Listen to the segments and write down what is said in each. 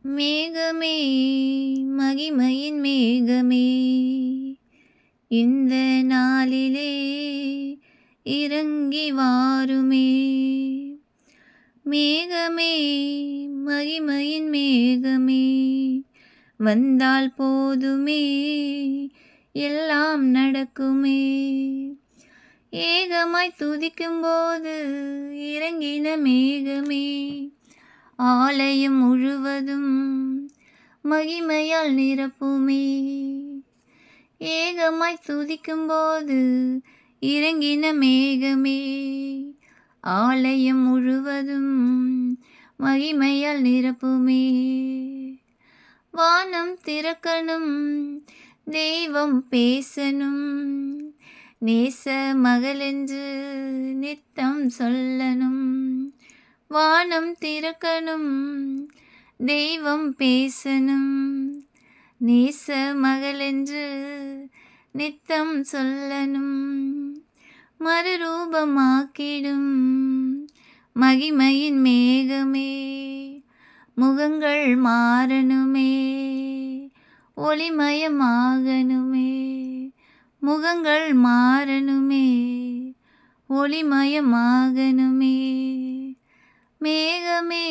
மேகமே மகிமையின் மேகமே, இந்த நாளிலே இறங்கி வாருமே. மேகமே மகிமையின் மேகமே, வந்தால் போதுமே எல்லாம் நடக்குமே. ஏகமாய் துதிக்கும்போது இறங்கின மேகமே, ஆலயம் முழுவதும் மகிமையால் நிரப்புமே. ஏகமாய் துதிக்கும்போது இறங்கின மேகமே, ஆலயம் முழுவதும் மகிமையால் நிரப்புமே. வானம் திறக்கணும், தெய்வம் பேசணும், நேச மகளென்று நித்தம் சொல்லணும். வானம் திறக்கணும், தெய்வம் பேசணும், நேச மகளென்று நித்தம் சொல்லணும். மறுரூபமாக்கிடும் மகிமையின் மேகமே, முகங்கள் மாறணுமே, ஒளிமயமாகணுமே. முகங்கள் மாறணுமே, ஒளிமயமாகணுமே. மேகமே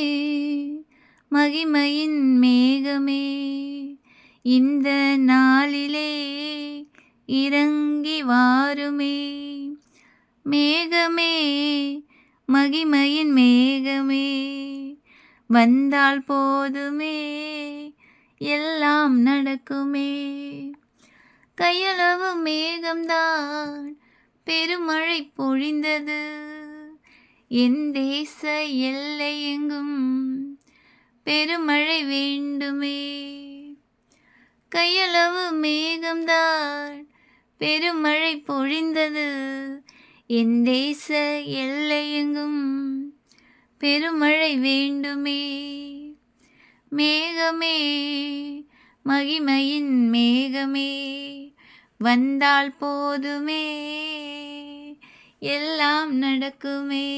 மகிமையின் மேகமே, இந்த நாளிலே இறங்கி வாருமே. மேகமே மகிமையின் மேகமே, வந்தால் போதுமே எல்லாம் நடக்குமே. கையளவு மேகம்தான் பெருமழை பொழிந்தது, என் தேச எல்லை எங்கும் பெருமழை வேண்டுமே. கையளவு மேகம்தான் பெருமழை பொழிந்தது, என் தேச எல்லை எங்கும் பெருமழை வேண்டுமே. மேகமே மகிமையின் மேகமே, வந்தால் போதுமே எல்லாம் நடக்குமே.